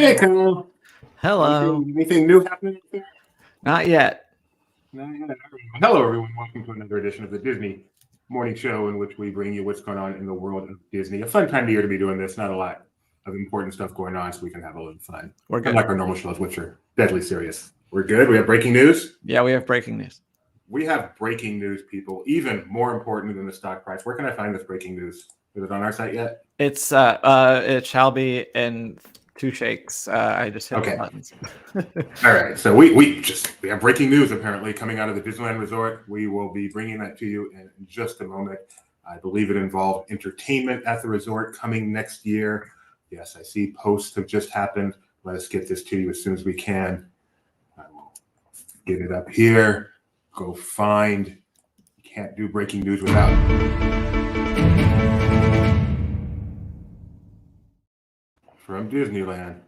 Hey, Kyle. Hello. Anything new happening up there? Not yet. Not yet. Hello, everyone. Welcome to another edition of the Disney Morning Show, in which we bring you what's going on in the world of Disney. A fun time of year to be doing this. Not a lot of important stuff going on, so we can have a little fun. We're good. Unlike our normal shows, which are deadly serious. We're good. We have breaking news. Yeah, we have breaking news. We have breaking news, people. Even more important than the stock price. Where can I find this breaking news? Is it on our site yet? It's it shall be in 2 shakes. I just hit the buttons. All right. So we have breaking news apparently coming out of the Disneyland Resort. We will be bringing that to you in just a moment. I believe it involved entertainment at the resort coming next year. Yes, I see posts have just happened. Let us get this to you as soon as we can. I will get it up here. Go find. Can't do breaking news without from Disneyland.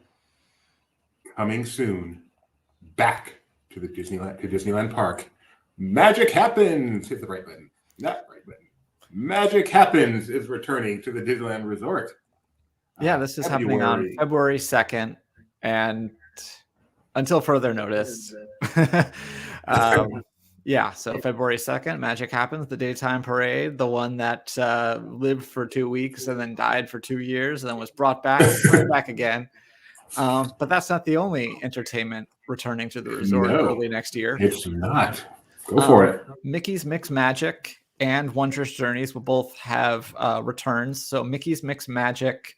Coming soon. Back to the Disneyland Park. Magic Happens. Hit the right button. Not right button. Magic Happens is returning to the Disneyland Resort. Yeah, this is happening on February 2nd, and until further notice. Yeah, so February 2nd, Magic Happens, the daytime parade, the one that lived for 2 weeks and then died for 2 years and then was brought back again. But that's not the only entertainment returning to the resort early next year. It's not. Go for it. Mickey's Mix Magic and Wondrous Journeys will both have returns. So Mickey's Mix Magic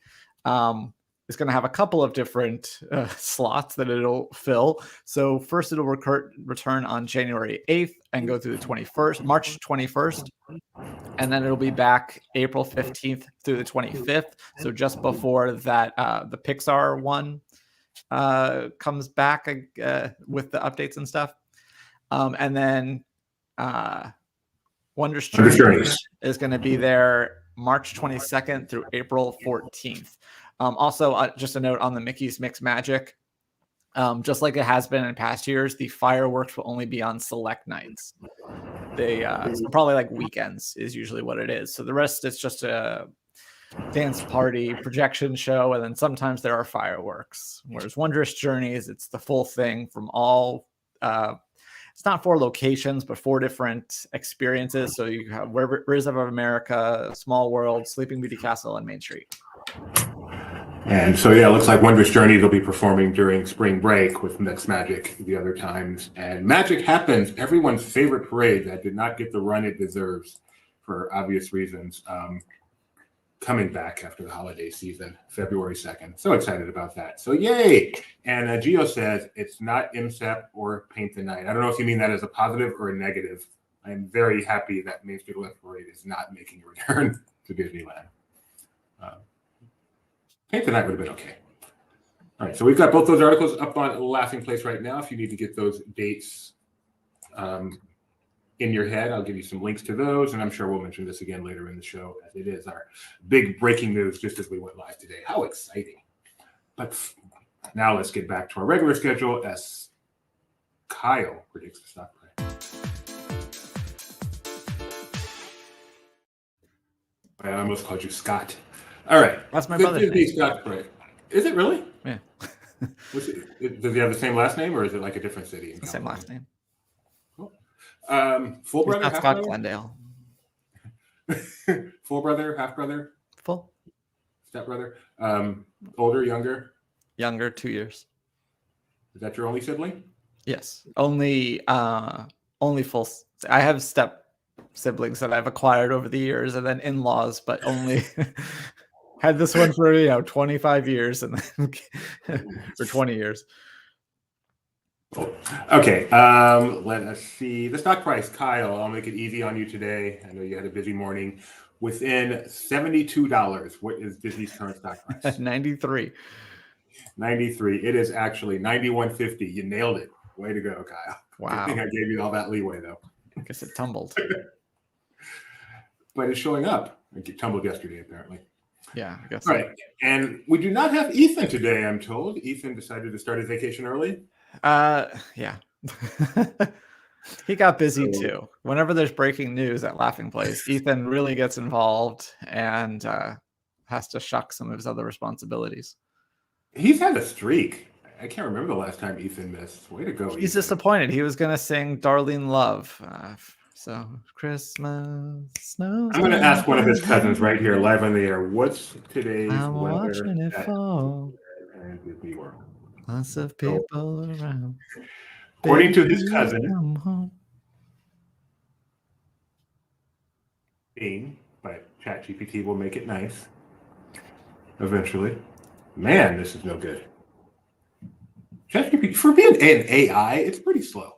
is going to have a couple of different slots that it'll fill. So first it'll return on January 8th and go through the 21st, March 21st. And then it'll be back April 15th through the 25th. So just before that, the Pixar one comes back with the updates and stuff. And then Wondrous Journeys is going to be there March 22nd through April 14th. Also, just a note on the Mickey's Mix Magic, just like it has been in past years, the fireworks will only be on select nights. So probably like weekends is usually what it is. So the rest is just a dance party, projection show, and then sometimes there are fireworks. Whereas Wondrous Journeys, it's the full thing from all. It's not 4 locations, but 4 different experiences. So you have Rivers of America, Small World, Sleeping Beauty Castle, and Main Street. And so, yeah, it looks like Wondrous Journeys will be performing during spring break with Mix Magic the other times. And Magic Happens, everyone's favorite parade that did not get the run it deserves for obvious reasons, coming back after the holiday season, February 2nd. So excited about that. So, yay. And Gio says it's not IMSEP or Paint the Night. I don't know if you mean that as a positive or a negative. I am very happy that Main Street Left Parade is not making a return to Disneyland. Paint the Night would have been okay. All right, so we've got both those articles up on Laughing Place right now. If you need to get those dates in your head, I'll give you some links to those, and I'm sure we'll mention this again later in the show, as it is our big breaking news just as we went live today. How exciting. But now let's get back to our regular schedule as Kyle predicts the stock price. I almost called you Scott. All right. That's my brother's name. Scott Price. Is it really? Yeah. Does he have the same last name, or is it like a different city? The same last name. Cool. Full brother, not half Scott brother? Glendale. Full brother, half brother? Full. Step brother? Older, younger? Younger, 2 years. Is that your only sibling? Yes. Only full. I have step siblings that I've acquired over the years, and then in-laws, but only had this one for 25 years and then for 20 years. Okay, let us see the stock price. Kyle, I'll make it easy on you today. I know you had a busy morning. Within $72, what is Disney's current stock price? 93. 93. It is actually $91.50. You nailed it. Way to go, Kyle. Wow. I think I gave you all that leeway though. I guess it tumbled. But it's showing up. It tumbled yesterday, apparently. Yeah, I guess. All right. And we do not have Ethan today, I'm told. Ethan decided to start his vacation early. Yeah. He got busy too. Whenever there's breaking news at Laughing Place, Ethan really gets involved and has to shuck some of his other responsibilities. He's had a streak. I can't remember the last time Ethan missed. Way to go, He's Ethan. disappointed. He was gonna sing "Darlene Love." So Christmas snows. I'm going to ask one of his cousins right here, live on the air. What's today's I'm weather watching it at fall. Disney World? Lots of people around. According to his cousin, Come home. but ChatGPT will make it nice eventually. Man, this is no good. ChatGPT, for being an AI, it's pretty slow.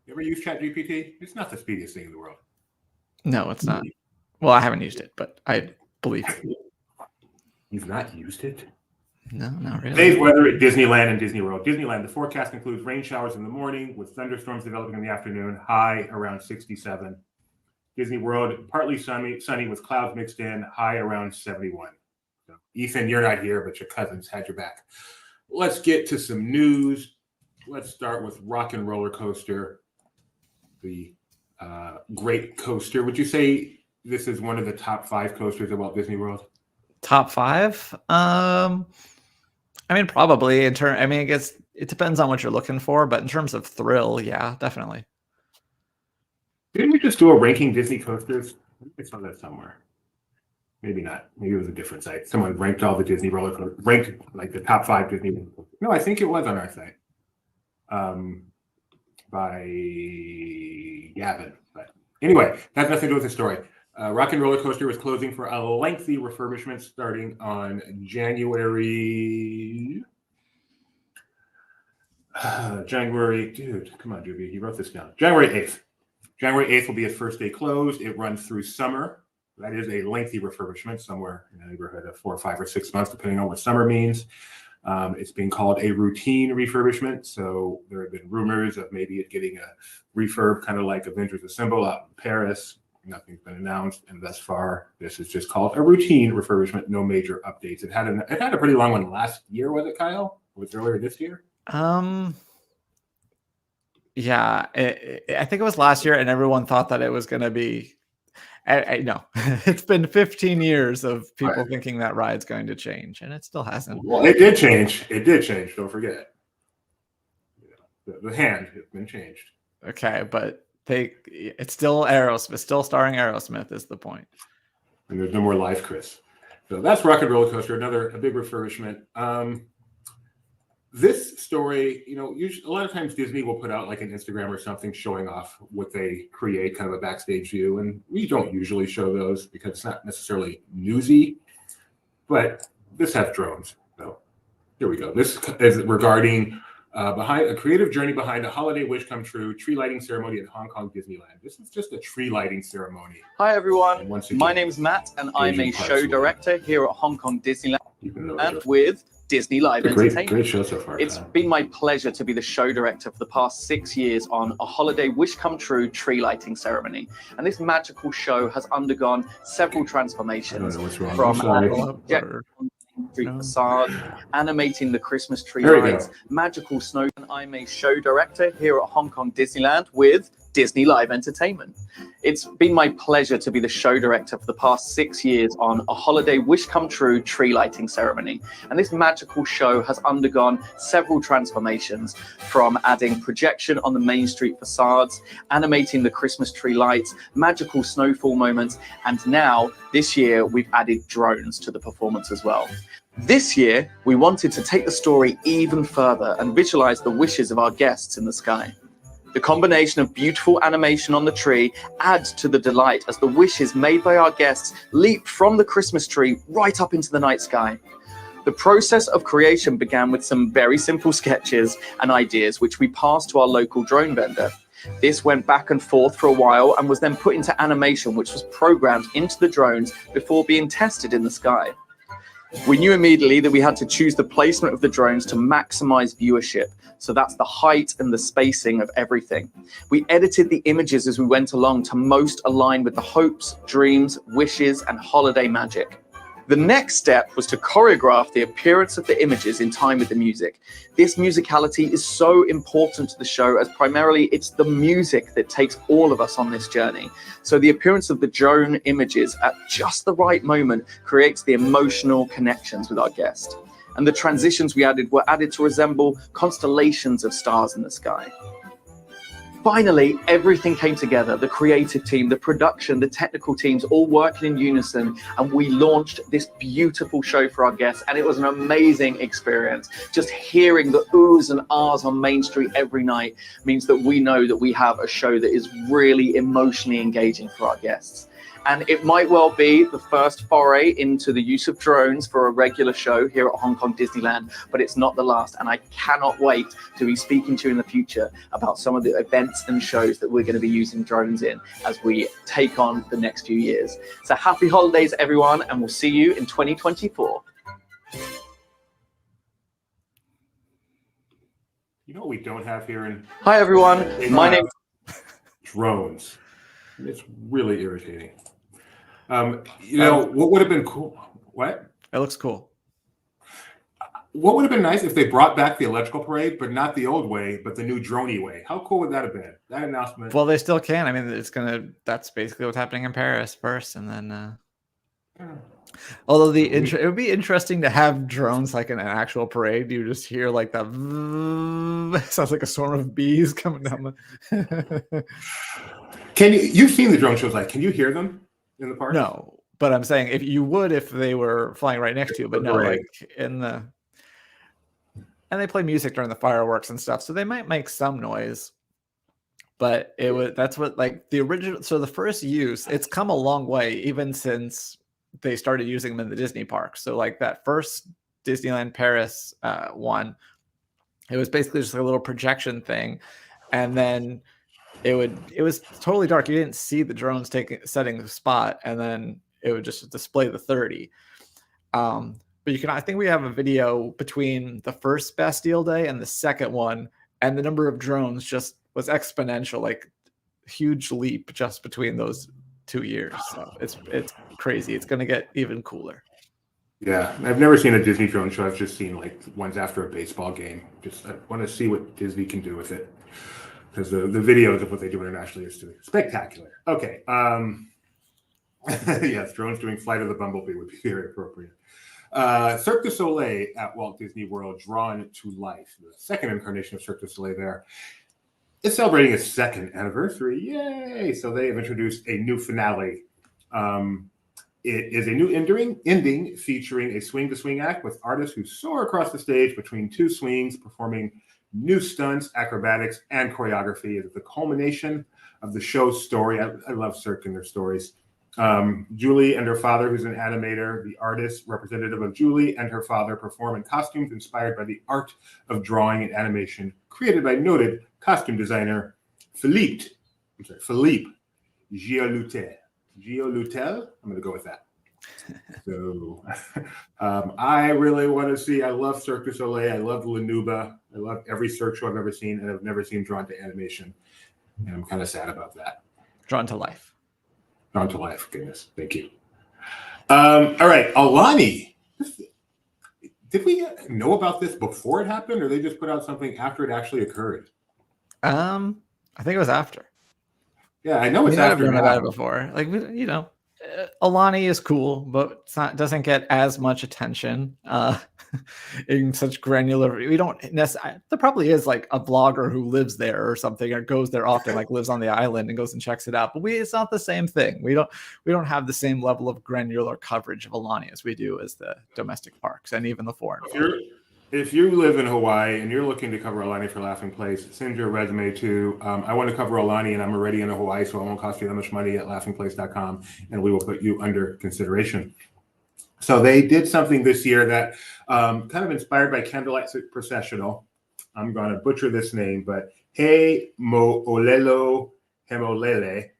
You ever use ChatGPT? It's not the speediest thing in the world. No, it's not. Well, I haven't used it, but I believe it. You've not used it? No, not really. Today's weather at Disneyland and Disney World. Disneyland, the forecast includes rain showers in the morning with thunderstorms developing in the afternoon, high around 67. Disney World, partly sunny with clouds mixed in, high around 71. So, Ethan, you're not here, but your cousins had your back. Let's get to some news. Let's start with Rock and Roller Coaster, the great coaster. Would you say this is one of the top 5 coasters at Walt Disney World? Top 5? I mean, probably. I guess it depends on what you're looking for, but in terms of thrill, yeah, definitely. Didn't we just do a ranking Disney coasters? I saw that somewhere. Maybe not. Maybe it was a different site. Someone ranked all the Disney roller coasters, ranked like the top 5 Disney. No, I think it was on our site. By Gavin. But anyway, that has nothing to do with the story. Rock and Roller Coaster was closing for a lengthy refurbishment starting on January. Dude, come on, Juby. He wrote this down. January 8th. January 8th will be its first day closed. It runs through summer. That is a lengthy refurbishment, somewhere in the neighborhood of 4, 5, or 6 months, depending on what summer means. It's being called a routine refurbishment. So there have been rumors of maybe it getting a refurb, kind of like Avengers Assemble out in Paris. Nothing's been announced, and thus far, this is just called a routine refurbishment. No major updates. It had a pretty long one last year, was it, Kyle? Or was it earlier this year? Yeah, I think it was last year, and everyone thought that it was going to be. I know it's been 15 years of people thinking that ride's going to change, and it still hasn't. Well, it did change. It did change. Don't forget. The hand has been changed. Okay, but it's still Aerosmith, still starring Aerosmith is the point. And there's no more live Chris. So that's Rock and Roller Coaster, a big refurbishment. This story, usually, a lot of times Disney will put out like an Instagram or something showing off what they create, kind of a backstage view. And we don't usually show those because it's not necessarily newsy, but this has drones. So here we go. This is regarding behind a creative journey behind a holiday wish come true tree lighting ceremony at Hong Kong Disneyland. This is just a tree lighting ceremony. Hi everyone, my name's Matt and I'm a show director here at Hong Kong Disneyland and with Disney Live Entertainment. Great show so far. It's been my pleasure to be the show director for the past 6 years on a holiday wish come true tree lighting ceremony. And this magical show has undergone several transformations from street facade, animating the Christmas tree lights, magical snow. And I'm a show director here at Hong Kong Disneyland with Disney Live Entertainment. It's been my pleasure to be the show director for the past 6 years on a holiday wish come true tree lighting ceremony. And this magical show has undergone several transformations from adding projection on the main street facades, animating the Christmas tree lights, magical snowfall moments, and now this year we've added drones to the performance as well. This year, we wanted to take the story even further and visualize the wishes of our guests in the sky. The combination of beautiful animation on the tree adds to the delight as the wishes made by our guests leap from the Christmas tree right up into the night sky. The process of creation began with some very simple sketches and ideas which we passed to our local drone vendor. This went back and forth for a while and was then put into animation, which was programmed into the drones before being tested in the sky. We knew immediately that we had to choose the placement of the drones to maximize viewership. So that's the height and the spacing of everything. We edited the images as we went along to most align with the hopes, dreams, wishes, and holiday magic. The next step was to choreograph the appearance of the images in time with the music. This musicality is so important to the show as primarily it's the music that takes all of us on this journey. So the appearance of the drone images at just the right moment creates the emotional connections with our guest. And the transitions we added were added to resemble constellations of stars in the sky. Finally, everything came together. The creative team, the production, the technical teams, all working in unison. And we launched this beautiful show for our guests. And it was an amazing experience. Just hearing the oohs and ahs on Main Street every night means that we know that we have a show that is really emotionally engaging for our guests. And it might well be the first foray into the use of drones for a regular show here at Hong Kong Disneyland, but it's not the last. And I cannot wait to be speaking to you in the future about some of the events and shows that we're going to be using drones in as we take on the next few years. So happy holidays, everyone, and we'll see you in 2024. You know what we don't have here in... Hi, everyone. My name is... Drones. It's really irritating. You know, what would have been cool? What? It looks cool. What would have been nice if they brought back the electrical parade, but not the old way, but the new droney way? How cool would that have been? That announcement. Well, they still can. I mean, that's basically what's happening in Paris first, and then. Although it would be interesting to have drones like in an actual parade. You just hear like that. Sounds like a swarm of bees coming down the. You've seen the drone shows? Like, can you hear them in the park? No, but I'm saying if they were flying right next to you, but no, like and they play music during the fireworks and stuff, so they might make some noise. But that's what like the original. So the first use, it's come a long way even since they started using them in the Disney parks. So like that first Disneyland Paris one, it was basically just a little projection thing, and then it was totally dark. You didn't see the drones setting the spot, and then it would just display the 30. But I think we have a video between the first Bastille Day and the second one, and the number of drones just was exponential, like huge leap just between those 2 years. So it's crazy. It's going to get even cooler. Yeah, I've never seen a Disney drone show. I've just seen like ones after a baseball game. I want to see what Disney can do with it, because the videos of what they do internationally is spectacular. Okay. Yes, drones doing Flight of the Bumblebee would be very appropriate. Cirque du Soleil at Walt Disney World, drawn to life. The second incarnation of Cirque du Soleil there. It's celebrating its second anniversary. Yay! So they have introduced a new finale. It is a new ending featuring a swing-to-swing act with artists who soar across the stage between two swings, performing new stunts, acrobatics, and choreography. It is the culmination of the show's story. I love Cirque and their stories. Julie and her father, who's an animator, the artist representative of Julie and her father, perform in costumes inspired by the art of drawing and animation created by noted costume designer Philippe Giolutel. I'm going to go with that. So I really want to see. I love Cirque du Soleil. I love Lanuba. I love every Cirque show I've ever seen, and I've never seen drawn to animation. And I'm kind of sad about that. Drawn to life. Drawn to life. Goodness. Thank you. All right. Aulani. Did we know about this before it happened, or they just put out something after it actually occurred? I think it was after. Yeah, I know it's after. I've known about it before. Like, Aulani is cool, but doesn't get as much attention in such granular. We don't necessarily. There probably is like a vlogger who lives there or something, or goes there often, like lives on the island and goes and checks it out. But it's not the same thing. We don't have the same level of granular coverage of Aulani as we do as the domestic parks and even the foreign. If you live in Hawaii and you're looking to cover Aulani for Laughing Place, send your resume to I want to cover Aulani and I'm already in Hawaii, so it won't cost you that much money at laughingplace.com, and we will put you under consideration. So they did something this year that kind of inspired by Candlelight Processional. I'm going to butcher this name, but He Mo'olelo Hemolele,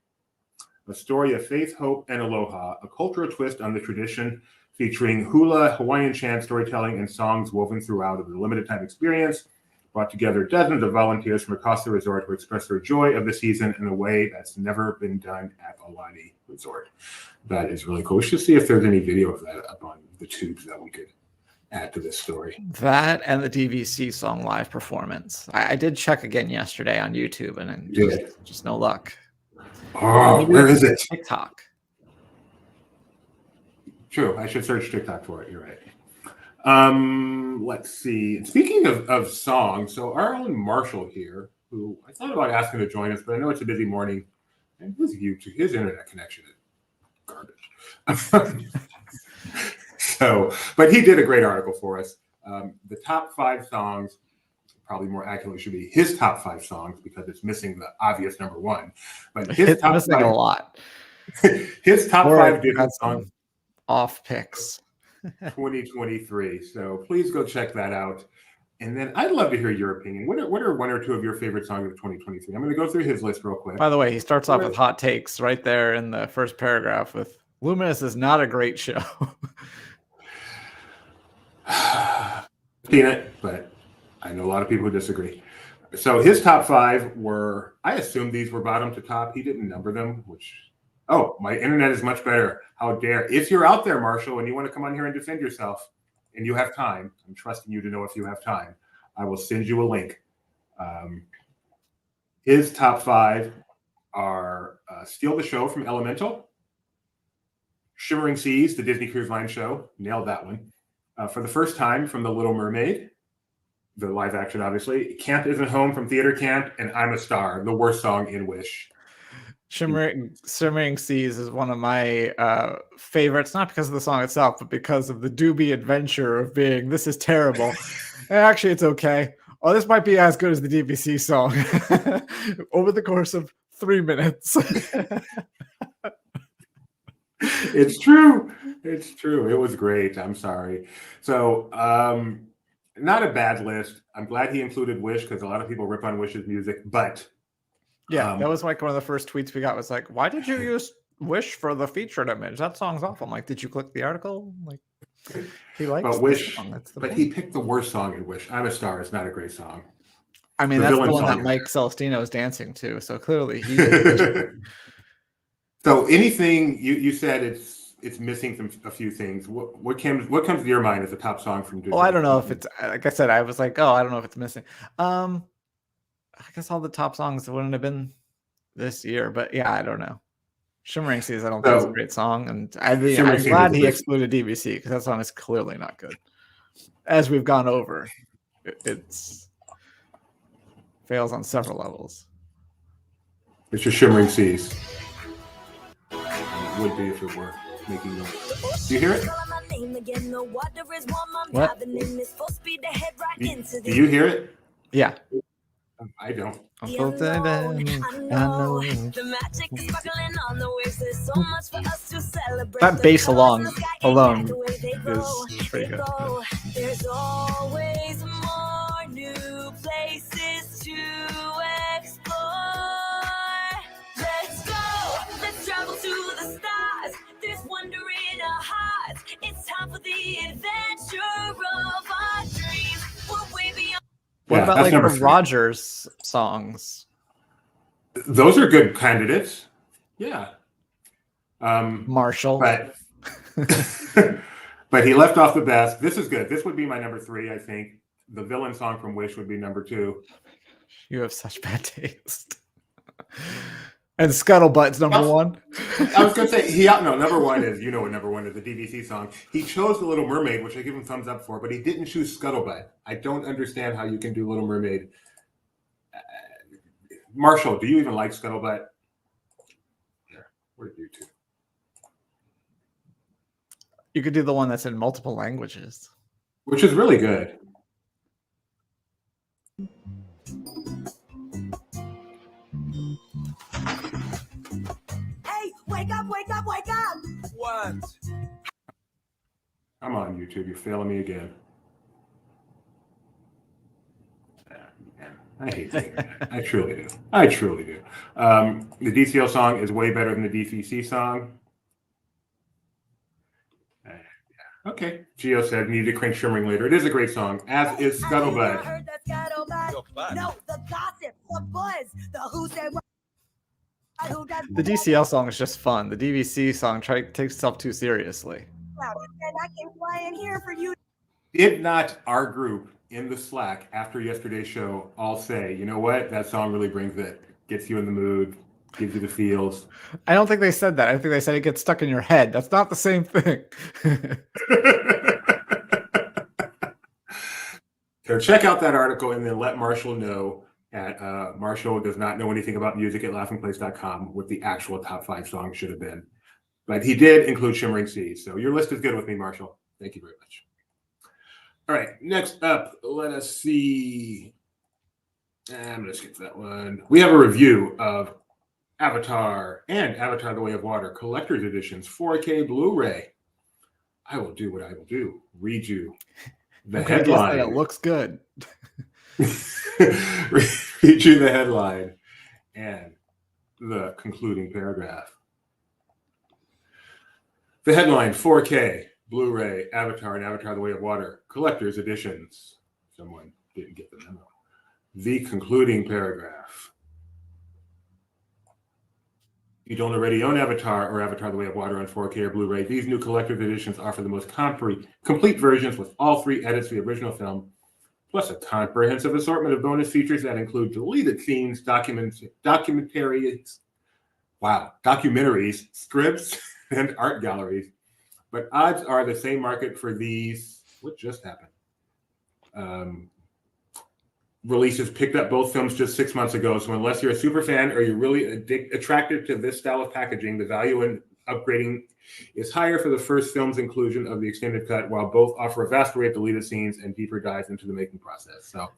a story of faith, hope, and aloha, a cultural twist on the tradition, featuring hula, Hawaiian chant, storytelling, and songs woven throughout of the limited time experience, brought together dozens of volunteers from across the resort to express their joy of the season in a way that's never been done at Aulani Resort. That is really cool. We should see if there's any video of that up on the tubes that we could add to this story. That and the DVC song live performance. I did check again yesterday on YouTube, and just no luck. Oh, where is it? TikTok. True. I should search TikTok for it. You're right. Let's see. Speaking of songs, so our own Marshall here, who I thought about asking to join us, but I know it's a busy morning, and his internet connection is garbage. So, but he did a great article for us. The top 5 songs, probably more accurately, should be his top 5 songs because it's missing the obvious number 1. But his top missing 5, a lot. His top 5 Disney songs off picks 2023. So please go check that out. And then I'd love to hear your opinion. What are 1 or 2 of your favorite songs of 2023? I'm going to go through his list real quick. By the way, he starts off with hot takes right there in the first paragraph with Luminous is not a great show. Seen it, but I know a lot of people who disagree. So his top 5 were, I assumed these were bottom to top. He didn't number them, oh, my internet is much better. How dare. If you're out there, Marshall, and you want to come on here and defend yourself, and you have time, I'm trusting you to know if you have time, I will send you a link. His top 5 are Steal the Show from Elemental, Shimmering Seas, the Disney Cruise Line show, nailed that one. For the First Time from The Little Mermaid, the live action, obviously. Camp Isn't Home from Theater Camp, and I'm a Star, the worst song in Wish. Shimmering Seas is one of my favorites, not because of the song itself, but because of the doobie adventure of being, this is terrible. Actually, it's okay. Oh, this might be as good as the DVC song over the course of 3 minutes. It's true. It's true. It was great. I'm sorry. So, not a bad list. I'm glad he included Wish because a lot of people rip on Wish's music, but yeah, that was like one of the first tweets we got was like, why did you use Wish for the featured image? That song's awful. I'm like, did you click the article? Like, he likes Wish, song. That's the but point. He picked the worst song in Wish. I'm a Star is not a great song. I mean, that's the one that Mike Celestino is dancing to. So clearly he So anything you said it's missing a few things. What comes to your mind as a top song from Disney? Well, I don't know if it's, like I said, I was like, I don't know if it's missing. I guess all the top songs wouldn't have been this year, but yeah, I don't know. Shimmering Seas, I don't think it's a great song, and I'm glad he excluded DVC because that song is clearly not good. As we've gone over, it's fails on several levels. It's just Shimmering Seas. It would be if it were making noise. Do you hear it? What? Do you hear it? Yeah. I don't. That bass alone is pretty good. There's always more new places to explore. Let's go. Let's travel to the stars. There's wonder in our hearts. It's time for the adventure of our dreams. We're way beyond. What about like the Rogers songs? Those are good candidates. Yeah. Marshall. But but he left off the best. This is good. This would be my number 3, I think. The villain song from Wish would be number 2. You have such bad taste. And Scuttlebutt's number 1. I was going to say, number 1 is, what number 1 is, the DVC song. He chose The Little Mermaid, which I give him thumbs up for, but he didn't choose Scuttlebutt. I don't understand how you can do Little Mermaid. Marshall, do you even like Scuttlebutt? Here, where did you two? You could do the one that's in multiple languages. Which is really good. Wake up, wake up, wake up! What? I'm on YouTube. You're failing me again. I hate the internet. I truly do. I truly do. The DCL song is way better than the DVC song. Okay. Gio said, need to crank Shimmering later. It is a great song, as is Scuttlebutt. No, the gossip, the buzz, the who said what. The DCL song is just fun. The DVC song takes itself too seriously. And I can fly in here for you. Did not our group in the Slack after yesterday's show all say, you know what? That song really brings it. Gets you in the mood, gives you the feels. I don't think they said that. I think they said it gets stuck in your head. That's not the same thing. So check out that article and then let Marshall know at Marshall does not know anything about music at laughingplace.com what the actual top 5 songs should have been. But he did include Shimmering Seas. So your list is good with me, Marshall. Thank you very much. All right, next up, let us see. I'm going to skip that one. We have a review of Avatar and Avatar: The Way of Water Collector's Editions 4K Blu-ray. I will do what I will do. Read you the headline. It looks good. Read you the headline and the concluding paragraph. The headline: 4K Blu-ray Avatar and Avatar: The Way of Water Collector's Editions. Someone didn't get the memo. The concluding paragraph. If you don't already own Avatar or Avatar: The Way of Water on 4K or Blu-ray, these new collector's editions offer the most complete versions with all 3 edits to the original film, plus a comprehensive assortment of bonus features that include deleted scenes, documentaries, scripts, and art galleries. But odds are the same market for these. What just happened? Releases picked up both films just 6 months ago. So unless you're a super fan or you're really attracted to this style of packaging, the value in upgrading is higher for the first film's inclusion of the extended cut, while both offer a vast array of deleted scenes and deeper dives into the making process. So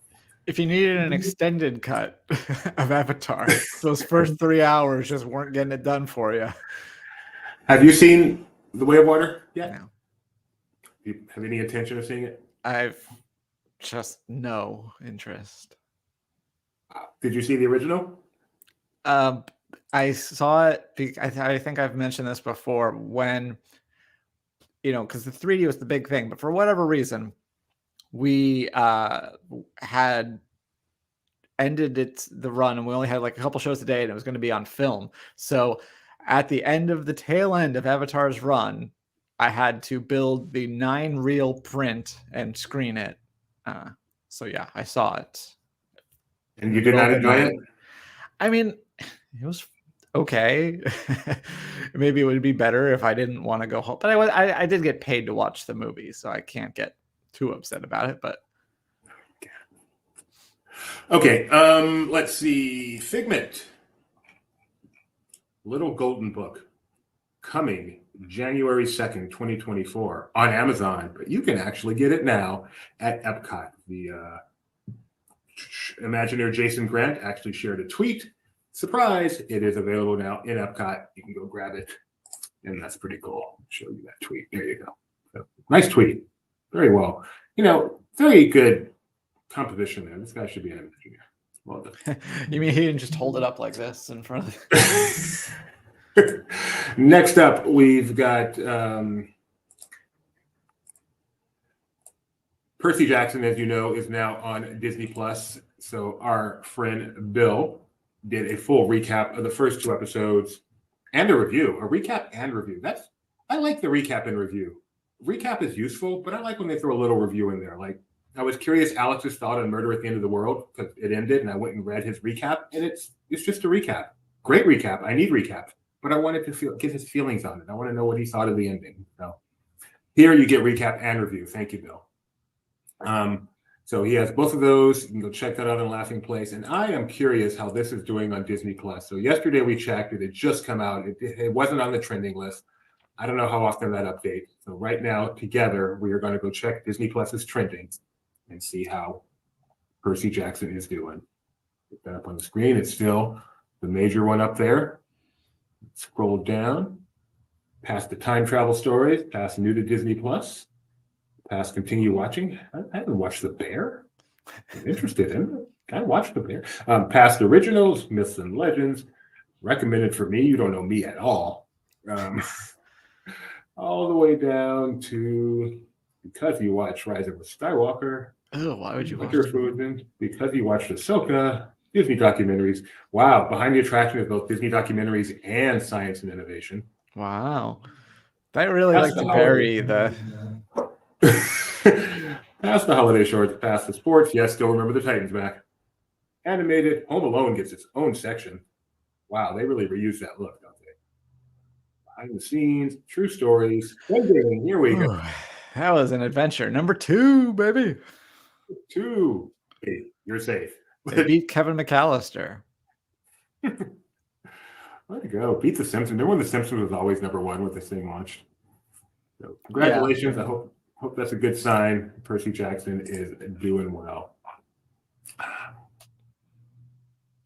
if you needed an extended cut of Avatar, those first 3 hours just weren't getting it done for you. Have you seen The Way of Water yet? No. Do you have any intention of seeing it? I've just no interest. Did you see the original? I saw it. I think I've mentioned this before when, because the 3D was the big thing, but for whatever reason, we had ended the run and we only had like a couple shows a day and it was going to be on film. So at the end of the tail end of Avatar's run, I had to build the 9-reel print and screen it. So yeah, I saw it. And you did not enjoy it? I mean, it was okay. Maybe it would be better if I didn't want to go home. But I did get paid to watch the movie, so I can't get too upset about it. But okay, let's see. Figment. Little Golden Book. Coming January 2nd, 2024 on Amazon, but you can actually get it now at Epcot. The Imagineer Jason Grant actually shared a tweet. Surprise, it is available now in Epcot. You can go grab it, and that's pretty cool. I'll show you that tweet. There you go. So, nice tweet. Very well. Very good composition there. This guy should be an Imagineer. Well done. You mean he didn't just hold it up like this in front of Next up, we've got Percy Jackson, as you know, is now on Disney Plus. So our friend Bill did a full recap of the first 2 episodes and a review. A recap and review. I like the recap and review. Recap is useful, but I like when they throw a little review in there. Like, I was curious Alex's thought on Murder at the End of the World because it ended, and I went and read his recap, and it's just a recap. Great recap. I need recap. But I wanted to get his feelings on it. I want to know what he thought of the ending. So here you get recap and review. Thank you, Bill. So he has both of those. You can go check that out on Laughing Place. And I am curious how this is doing on Disney Plus. So yesterday we checked it. It just come out. It wasn't on the trending list. I don't know how often that updates. So right now, together, we are going to go check Disney Plus's trending and see how Percy Jackson is doing. Put that up on the screen. It's still the major one up there. Scroll down, past the time travel stories, past new to Disney Plus, past continue watching. I haven't watched The Bear. I'm interested in it. I watched The Bear. Past originals, myths and legends, recommended for me. You don't know me at all. All the way down to because you watch Rise of the Skywalker. Oh, why would you watch it? Because you watched Ahsoka. Disney documentaries. Wow. Behind the attraction of both Disney documentaries and science and innovation. Wow. They really like to bury the... Past the holiday shorts, past the sports. Yes, still remember the Titans back. Animated. Home Alone gets its own section. Wow, they really reuse that look, don't they? Behind the scenes, true stories. Here we go. That was an adventure. Number 2, baby. 2. Hey, you're safe. They beat Kevin McAllister. Way to go. Beat The Simpsons. Remember when The Simpsons was always #1 with this thing launched? So congratulations. I hope that's a good sign. Percy Jackson is doing well.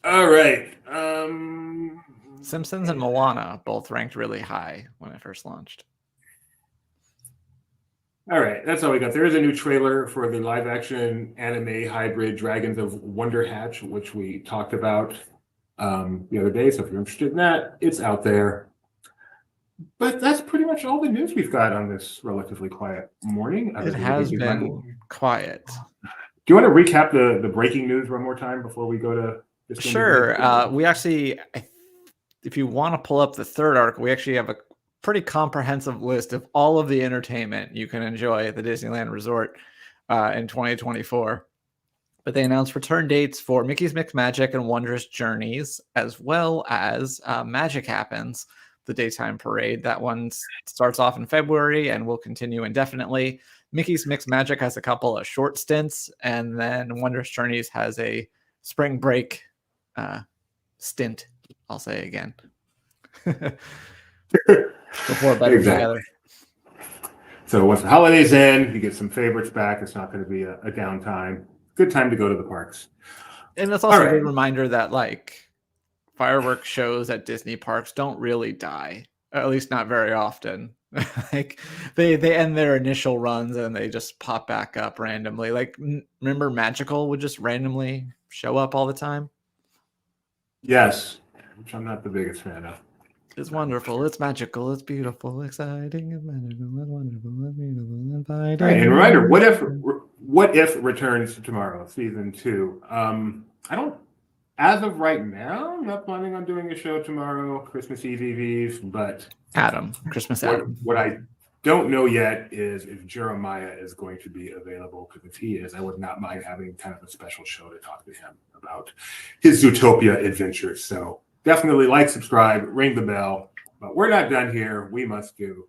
All right. Simpsons and Moana both ranked really high when it first launched. All right, that's all we got. There is a new trailer for the live-action anime hybrid Dragons of Wonder Hatch, which we talked about the other day. So if you're interested in that, it's out there. But that's pretty much all the news we've got on this relatively quiet morning. It has been quiet. Do you want to recap the breaking news one more time before we go to this? Sure. We actually, if you want to pull up the third article, we actually have a pretty comprehensive list of all of the entertainment you can enjoy at the Disneyland Resort in 2024. But they announced return dates for Mickey's Mixed Magic and Wondrous Journeys, as well as Magic Happens, the daytime parade. That one starts off in February and will continue indefinitely. Mickey's Mixed Magic has a couple of short stints, and then Wondrous Journeys has a spring break stint, I'll say again. Before better together. So once the holidays end, you get some favorites back. It's not going to be a downtime. Good time to go to the parks. And it's also a good reminder that like fireworks shows at Disney parks don't really die, at least not very often. Like they end their initial runs and they just pop back up randomly. Like remember Magical would just randomly show up all the time? Yes, which I'm not the biggest fan of. It's wonderful. It's magical. It's beautiful. Exciting. It's magical. It's wonderful. It's beautiful. It's right, and reminder: What if returns tomorrow, season 2? I don't. As of right now, I'm not planning on doing a show tomorrow, Christmas Eve, but Christmas Adam. What I don't know yet is if Jeremiah is going to be available, because if he is, I would not mind having kind of a special show to talk to him about his Zootopia adventures. So definitely like, subscribe, ring the bell. But we're not done here. We must do.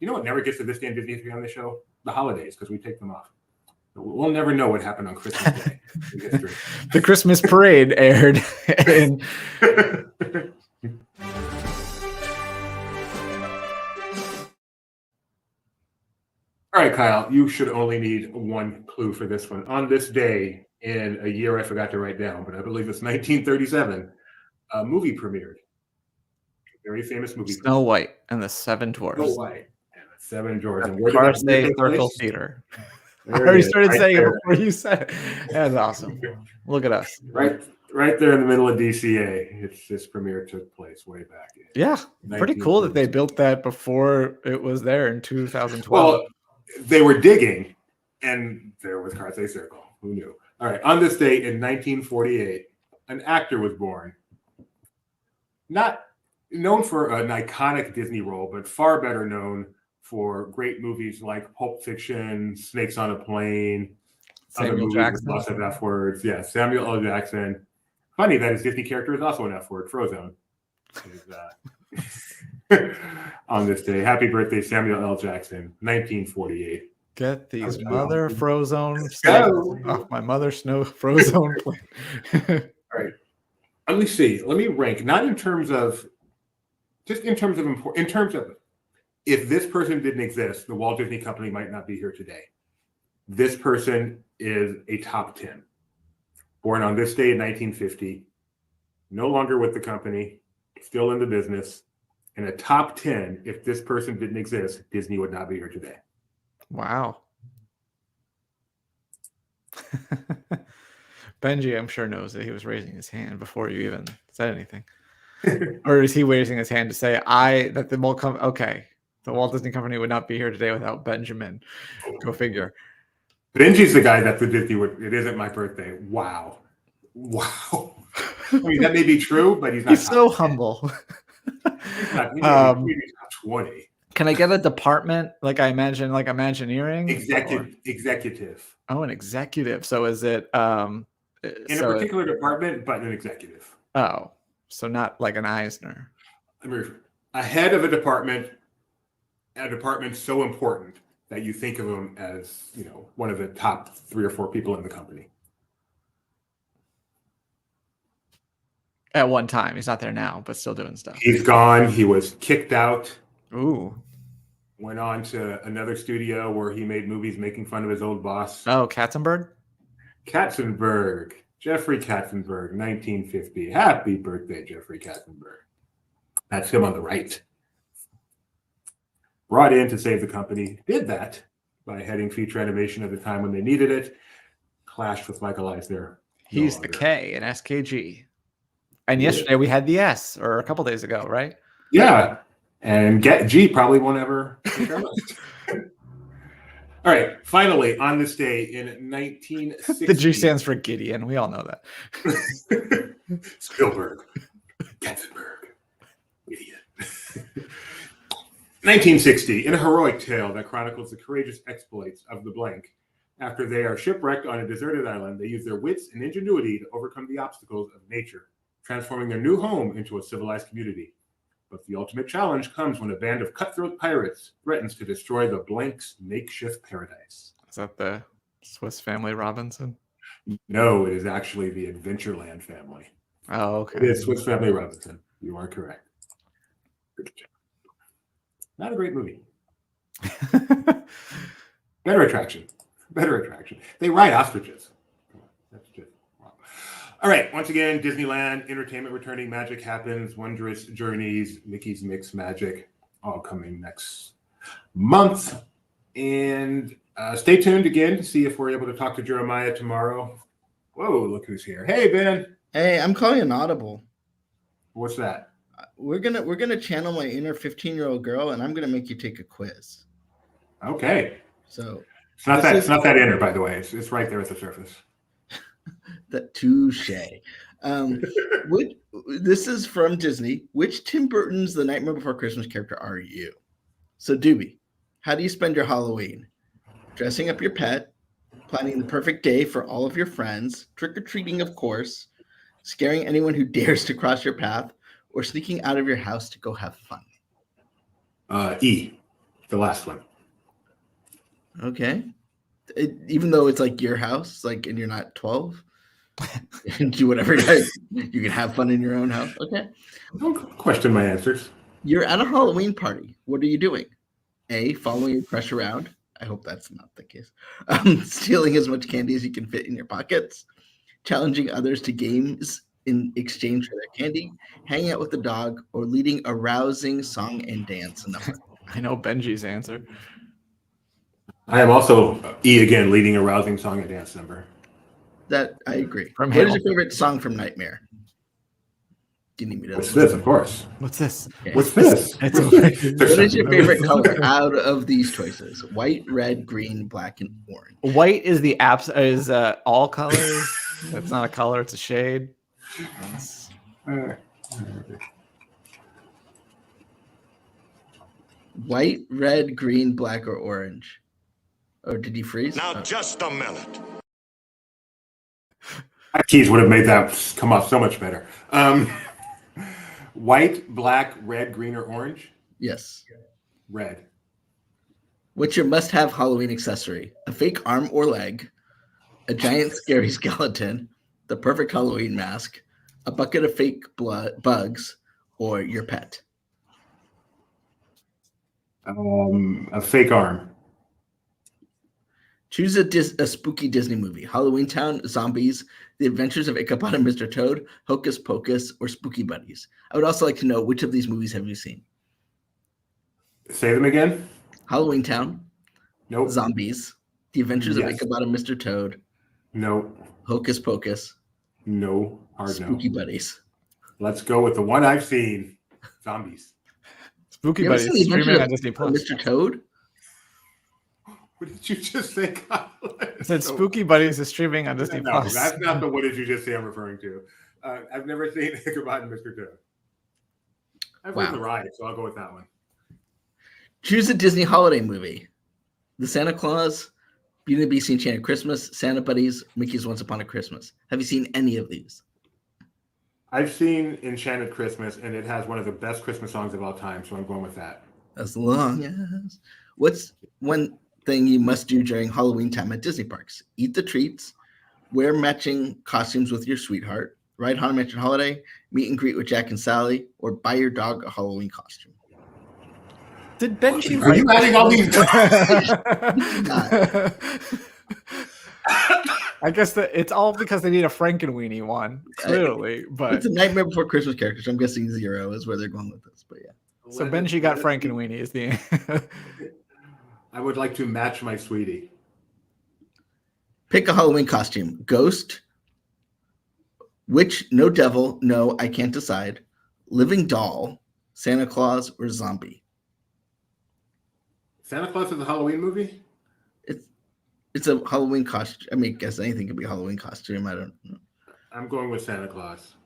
You know what never gets to this day in Disney on the show? The holidays, because we take them off. We'll never know what happened on Christmas Day in history. The Christmas parade aired. All right, Kyle, you should only need one clue for this one. On this day, in a year I forgot to write down, but I believe it's 1937, a movie premiered. A very famous movie. Snow White and the Seven Dwarfs. Snow White and the Seven Dwarfs. And where did that Circle Theater. I already started saying it before you said it. That's awesome. Look at us. Right there in the middle of DCA. This premiere took place way back. Yeah, pretty cool that they built that before it was there in 2012. Well, they were digging, and there was Carthay Circle. Who knew? All right. On this date in 1948, an actor was born. Not known for an iconic Disney role, but far better known for great movies like Pulp Fiction, Snakes on a Plane, Samuel Jackson. Lots of F words. Yeah, Samuel L. Jackson. Funny that his Disney character is also an F word, Frozone. On this day, happy birthday, Samuel L. Jackson, 1948. Get these mother Frozone off my mother snow Frozone plane. All right. Let me see. Let me rank, not in terms of, just in terms of if this person didn't exist, the Walt Disney Company might not be here today. This person is a top 10. Born on this day in 1950, no longer with the company, still in the business, and a top 10. If this person didn't exist, Disney would not be here today. Wow. Benji, I'm sure, knows that he was raising his hand before you even said anything. Or is he raising his hand to say, that the Walt Disney Company would not be here today without Benjamin? Go figure. Benji's the guy that the Disney would. It isn't my birthday. Wow. I mean, that may be true, but he's not. He's so humble. He's not 20. Can I get a department? Like I imagine, like Imagineering? Executive. Oh, an executive. So is it in a particular department, but an executive. Oh, so not like an Eisner. A head of a department so important that you think of him as, one of the top 3 or 4 people in the company. At one time. He's not there now, but still doing stuff. He's gone. He was kicked out. Ooh. Went on to another studio where he made movies making fun of his old boss. Oh, Katzenberg? Katzenberg. Jeffrey Katzenberg, 1950. Happy birthday, Jeffrey Katzenberg. That's him on the right. Brought in to save the company. Did that by heading feature animation at the time when they needed it. Clashed with Michael Eisner. He's the K in SKG. And yesterday we had the S, or a couple days ago, right? Yeah. And G probably won't ever make our list. All right. Finally, on this day in 1960. The G stands for Gideon. We all know that. Spielberg. Katzenberg. Gideon. 1960. In a heroic tale that chronicles the courageous exploits of the blank. After they are shipwrecked on a deserted island, they use their wits and ingenuity to overcome the obstacles of nature, transforming their new home into a civilized community. But the ultimate challenge comes when a band of cutthroat pirates threatens to destroy the blank's makeshift paradise. Is that the Swiss Family Robinson? No, it is actually the Adventureland family. Oh, okay. It is Swiss Family Robinson. You are correct. Not a great movie. Better attraction. They ride ostriches. That's just wow. All right. Once again, Disneyland, entertainment returning, magic happens, wondrous journeys, Mickey's Mix Magic, all coming next month. And stay tuned again to see if we're able to talk to Jeremiah tomorrow. Whoa, look who's here. Hey, Ben. Hey, I'm calling an audible. What's that? We're gonna channel my inner 15-year-old girl, and I'm gonna make you take a quiz. Okay. So It's not that inner, by the way. It's right there at the surface. that touche. This is from Disney. Which Tim Burton's The Nightmare Before Christmas character are you? So, Doobie, how do you spend your Halloween? Dressing up your pet, planning the perfect day for all of your friends, trick-or-treating, of course, scaring anyone who dares to cross your path, or sneaking out of your house to go have fun? E, the last one. Okay. Even though it's like your house, like, and you're not 12, and do whatever you can have fun in your own house. Okay. Don't question my answers. You're at a Halloween party. What are you doing? A, following your crush around. I hope that's not the case. Stealing as much candy as you can fit in your pockets. Challenging others to games in exchange for their candy. Hanging out with the dog, or leading a rousing song and dance number. I know Benji's answer. I am also E again, leading a rousing song and dance number. That I agree. From What is Hale. your favorite song from Nightmare? Do you need me to? What's this? Of course. What's this? Okay. What's this? It's What is your favorite color out of these choices? White, red, green, black, and orange. White is the all colors. It's not a color; it's a shade. It's- White, red, green, black, or orange. Oh, did you freeze? Now, Oh. just a minute. Keys would have made that come off so much better. White, black, red, green, or orange? Yes. Red. What's your must-have Halloween accessory? A fake arm or leg, a giant scary skeleton, the perfect Halloween mask, a bucket of fake bugs, or your pet? A fake arm. Choose a spooky Disney movie. Halloween Town, Zombies, The Adventures of Ichabod and Mr. Toad, Hocus Pocus, or Spooky Buddies. I would also like to know, which of these movies have you seen? Say them again? Halloween Town, Nope. Zombies, The Adventures of Yes. Ichabod and Mr. Toad, No. Hocus Pocus, No. Hard Spooky no. Buddies. Let's go with the one I've seen. Zombies. Spooky You ever Buddies seen The streaming Adventures on Disney of Plus. Mr. Toad? What did you just say, Kyle? I said Spooky Buddies is streaming on Disney No, Plus. that's not the what did you just say I'm referring to. I've never seen Ichabod and Mr. Toad. I've Wow. seen the ride, so I'll go with that one. Choose a Disney holiday movie. The Santa Claus, Beauty and the Beast, Enchanted Christmas, Santa Buddies, Mickey's Once Upon a Christmas. Have you seen any of these? I've seen Enchanted Christmas, and it has one of the best Christmas songs of all time, so I'm going with that. As long as thing you must do during Halloween time at Disney parks: eat the treats, wear matching costumes with your sweetheart, ride Haunted Mansion Holiday, meet and greet with Jack and Sally, or buy your dog a Halloween costume. Did Benji Are you adding all these? I guess that it's all because they need a Frankenweenie one, clearly. But it's a Nightmare Before Christmas character, so I'm guessing 0 is where they're going with this. But yeah. So Benji got Frankenweenie is the. I would like to match my sweetie. Pick a Halloween costume: ghost, witch, no devil, no, I can't decide, living doll, Santa Claus, or zombie. Santa Claus is a Halloween movie? It's a Halloween costume. I mean, I guess anything could be a Halloween costume. I don't know. I'm going with Santa Claus.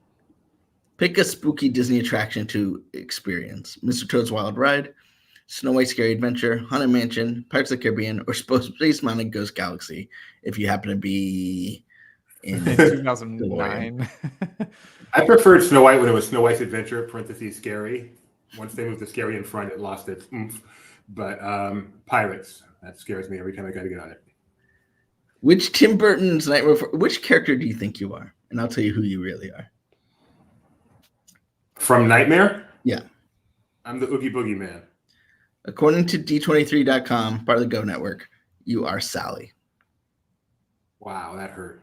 Pick a spooky Disney attraction to experience: Mr. Toad's Wild Ride, Snow White's Scary Adventure, Haunted Mansion, Pirates of the Caribbean, or Space Mountain Ghost Galaxy, if you happen to be in 2009. I preferred Snow White when it was Snow White's Adventure, parentheses scary. Once they moved the scary in front, it lost its oomph. But Pirates, that scares me every time I got to get on it. Which Tim Burton's Nightmare Before, which character do you think you are? And I'll tell you who you really are. From Nightmare? Yeah. I'm the Oogie Boogie Man. According to D23.com, part of the Go Network, you are Sally. Wow, that hurt.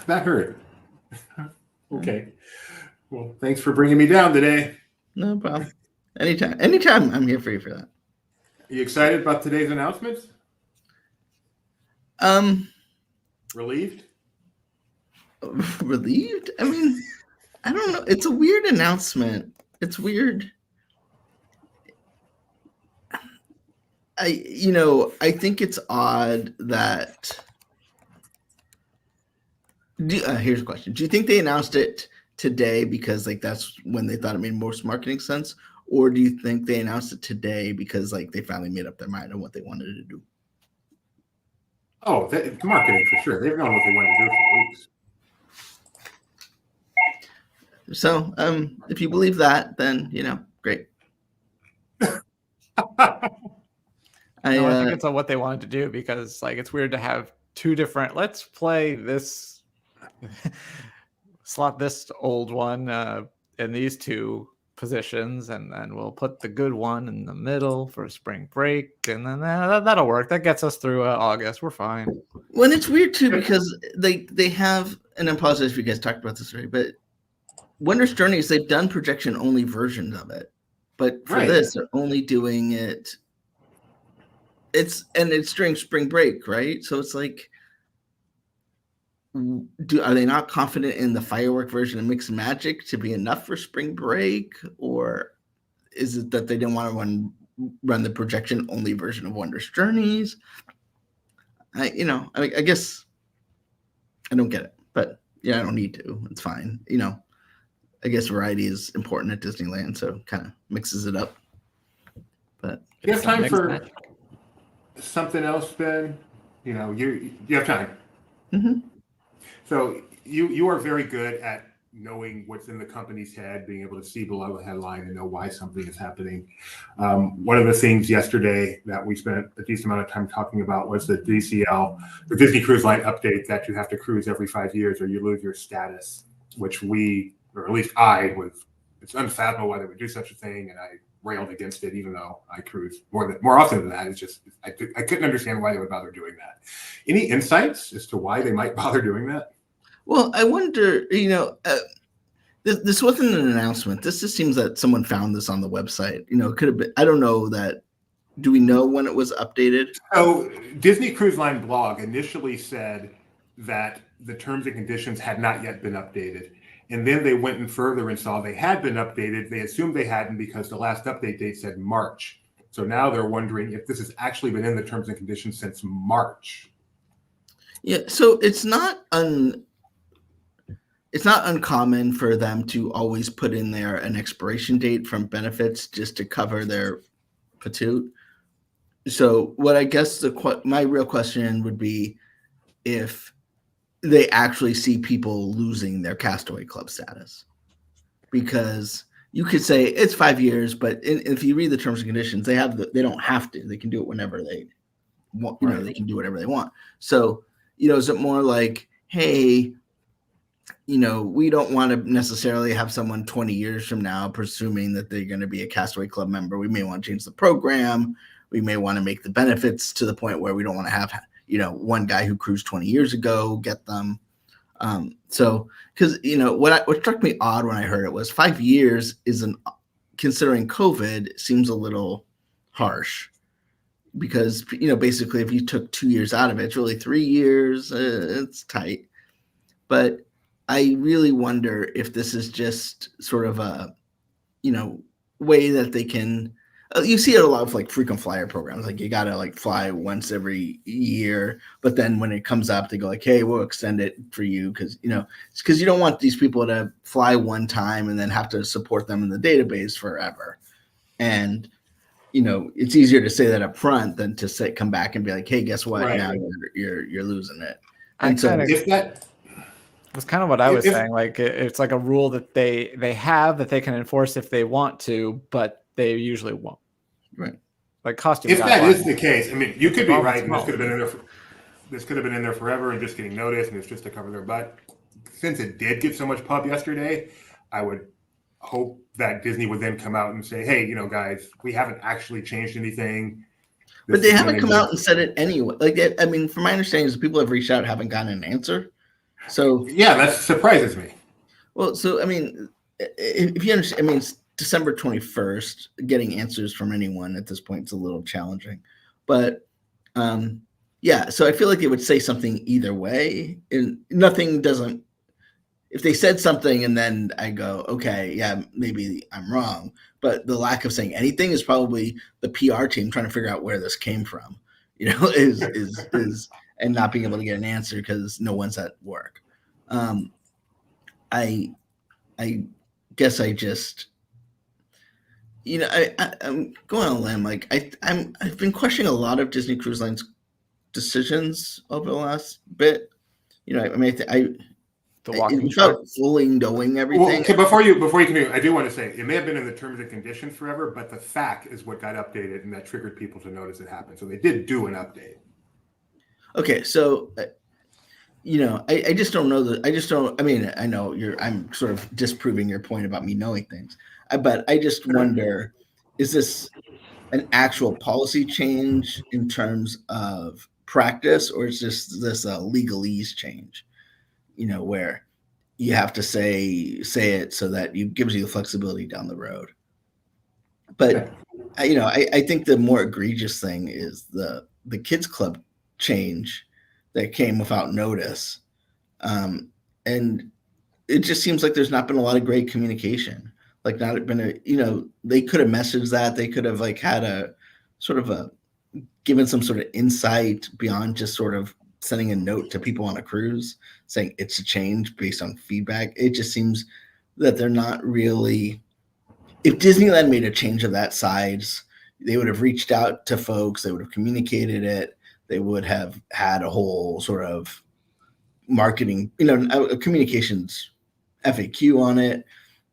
that hurt. Okay. Well, thanks for bringing me down today. No problem. Anytime I'm here for you for that. Are you excited about today's announcements? Relieved? Relieved? I mean, I don't know. It's a weird announcement. It's weird. I think it's odd that. Here's a question: do you think they announced it today because that's when they thought it made most marketing sense, or do you think they announced it today because they finally made up their mind on what they wanted to do? Oh, marketing for sure. They've known what they wanted to do for weeks. So, if you believe that, then great. I think it's what they wanted to do because it's weird to have two different. Let's play this, slot this old one in these two positions, and then we'll put the good one in the middle for spring break, and then that'll work. That gets us through August. We're fine. Well, it's weird too because they have, and I apologize if you guys talked about this already, but Wondrous Journeys, they've done projection only versions of it, but for this, they're only doing it. It's during spring break, right? So it's are they not confident in the firework version of Mixed Magic to be enough for spring break, or is it that they didn't want to run the projection only version of Wondrous Journeys? I guess I don't get it, but I don't need to. It's fine. I guess variety is important at Disneyland, so kind of mixes it up. But do you have time for something else, Ben? You have time. Mm-hmm. So you are very good at knowing what's in the company's head, being able to see below the headline and know why something is happening. One of the things yesterday that we spent a decent amount of time talking about was the DCL, the Disney Cruise Line update that you have to cruise every 5 years or you lose your status, which or at least it's unfathomable why they would do such a thing, and I railed against it, even though I cruise more often than that. It's just I couldn't understand why they would bother doing that. Any insights as to why they might bother doing that? Well, I wonder. This wasn't an announcement. This just seems that someone found this on the website. It could have been. I don't know that. Do we know when it was updated? So Disney Cruise Line blog initially said that the terms and conditions had not yet been updated. And then they went in further and saw they had been updated. They assumed they hadn't because the last update date said March. So now they're wondering if this has actually been in the terms and conditions since March. Yeah, so it's not uncommon for them to always put in there an expiration date from benefits just to cover their patoot. So what I guess my real question would be if they actually see people losing their Castaway Club status, because you could say it's 5 years, but if you read the terms and conditions, they don't have to. They can do it whenever they want. You know, they can do whatever they want. So, is it more like, hey, we don't want to necessarily have someone 20 years from now presuming that they're going to be a Castaway Club member. We may want to change the program. We may want to make the benefits to the point where we don't want to have, one guy who cruised 20 years ago get them. So, because what struck me odd when I heard it was 5 years considering COVID seems a little harsh, because basically if you took 2 years out of it, it's really 3 years. It's tight, but I really wonder if this is just sort of a way that they can. You see it a lot of like frequent flyer programs. Like you got to like fly once every year, but then when it comes up, they go like, "Hey, we'll extend it for you," because it's because you don't want these people to fly one time and then have to support them in the database forever. And it's easier to say that up front than to come back and be like, "Hey, guess what? Right. Now you're losing it." And so if that was kind of what I was saying. Like it's like a rule that they have that they can enforce if they want to, but they usually won't. Right. Like costume. If that is the case, I mean, you could be right. And this could have been in there. This could have been in there forever and just getting noticed, and it's just to cover their butt. Since it did get so much pub yesterday, I would hope that Disney would then come out and say, "Hey, guys, we haven't actually changed anything." But they haven't come out and said it anyway. Like, I mean, from my understanding, is the people have reached out haven't gotten an answer. So yeah, that surprises me. Well, so I mean, if you understand, I mean, it's December 21st. Getting answers from anyone at this point is a little challenging, but yeah. So I feel like they would say something either way, and nothing doesn't. If they said something and then I go, okay, yeah, maybe I'm wrong, but the lack of saying anything is probably the PR team trying to figure out where this came from, is and not being able to get an answer because no one's at work. I guess I just, I'm going on a limb. Like I've been questioning a lot of Disney Cruise Line's decisions over the last bit. I mean, without fully knowing everything. Well, okay, before you continue, I do want to say it may have been in the terms and conditions forever, but the fact is what got updated and that triggered people to notice it happened. So they did do an update. Okay, so I just don't know I just don't. I mean, I know I'm sort of disproving your point about me knowing things, but I just wonder: is this an actual policy change in terms of practice, or is this a legalese change? Where you have to say it so that it gives you the flexibility down the road. But I think the more egregious thing is the kids club change that came without notice, and it just seems like there's not been a lot of great communication. Like not been they could have messaged that, they could have like had a sort of a given some sort of insight beyond just sort of sending a note to people on a cruise saying it's a change based on feedback. It just seems that they're not really. If Disneyland made a change of that size, they would have reached out to folks, they would have communicated it, they would have had a whole sort of marketing, a communications FAQ on it.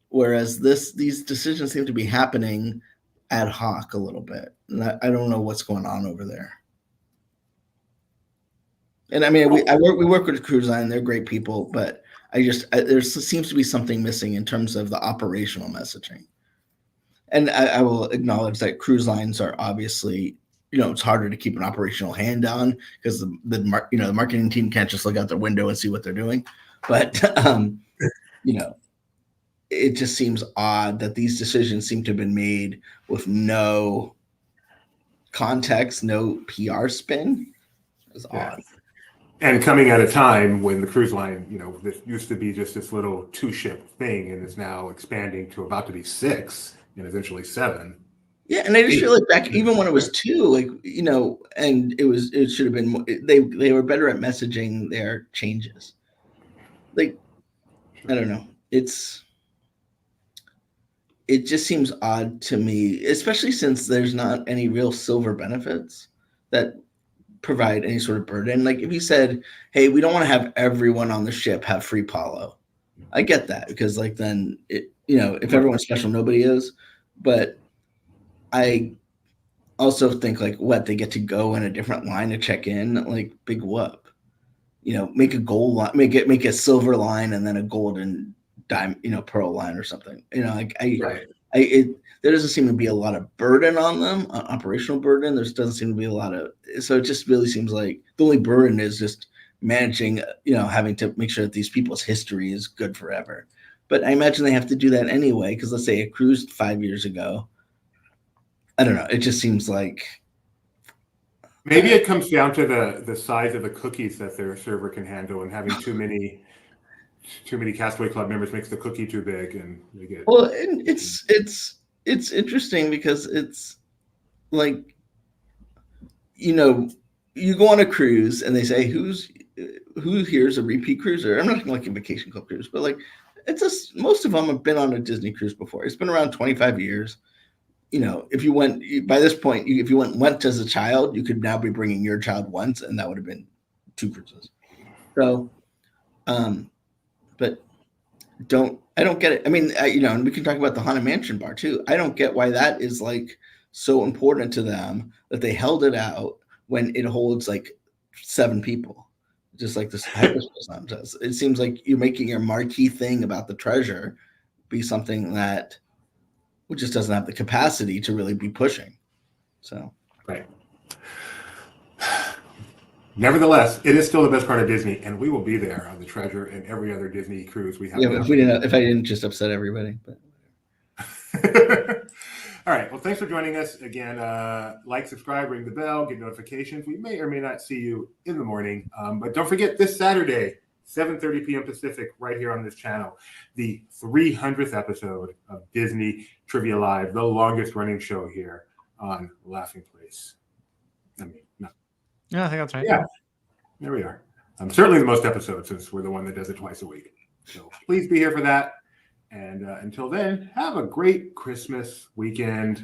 Whereas these decisions seem to be happening ad hoc a little bit. And I don't know what's going on over there. And I mean, we work with Cruise Line; they're great people, but there seems to be something missing in terms of the operational messaging. And I will acknowledge that cruise lines are obviously, it's harder to keep an operational hand on because the marketing team can't just look out their window and see what they're doing. But it just seems odd that these decisions seem to have been made with no context, no PR spin. It's odd. And coming at a time when the cruise line, this used to be just this little 2-ship thing and is now expanding to about to be 6 and eventually 7. Yeah, and I just feel like back even when it was 2, like, and it should have been more, they were better at messaging their changes. Like, I don't know. It just seems odd to me, especially since there's not any real silver benefits that provide any sort of burden. Like if you said, hey, we don't want to have everyone on the ship have free Palo. I get that because like then it, you know, if everyone's special, nobody is. But I also think like what they get to go in a different line to check in, like big whoop. You know, make a gold line, make a silver line, and then a golden diamond, you know, pearl line or something. You know, like there doesn't seem to be a lot of burden on them, operational burden. There doesn't seem to be a lot of, so it just really seems like the only burden is just managing, you know, having to make sure that these people's history is good forever. But I imagine they have to do that anyway, because let's say it cruised 5 years ago. I don't know. It just seems like maybe it comes down to the size of the cookies that their server can handle, and having too many Castaway Club members makes the cookie too big, and they get. Well, and it's interesting because it's like, you know, you go on a cruise and they say who here's a repeat cruiser. I'm not talking like a vacation club cruise, but like most of them have been on a Disney cruise before. It's been around 25 years. You know, if you went by this point, if you went as a child, you could now be bringing your child once, and that would have been 2 cruises. So, but I don't get it. I mean, you know, and we can talk about the Haunted Mansion bar too. I don't get why that is like so important to them that they held it out when it holds like 7 people, just like this Hyperspace Lounge does. It seems like you're making your marquee thing about the treasure be something that just doesn't have the capacity to really be pushing. So, right. Nevertheless, it is still the best part of Disney, and we will be there on the Treasure and every other Disney cruise we have. Yeah, if I didn't just upset everybody. But. All right. Well, thanks for joining us again. Like, subscribe, ring the bell, get notifications. We may or may not see you in the morning, but don't forget this Saturday, 7:30 p.m. Pacific, right here on this channel, the 300th episode of Disney Trivia Live, the longest running show here on Laughing Place. I mean, no. Yeah, I think that's right. Yeah, there we are. Certainly the most episodes, since we're the one that does it twice a week. So please be here for that. And until then, have a great Christmas weekend.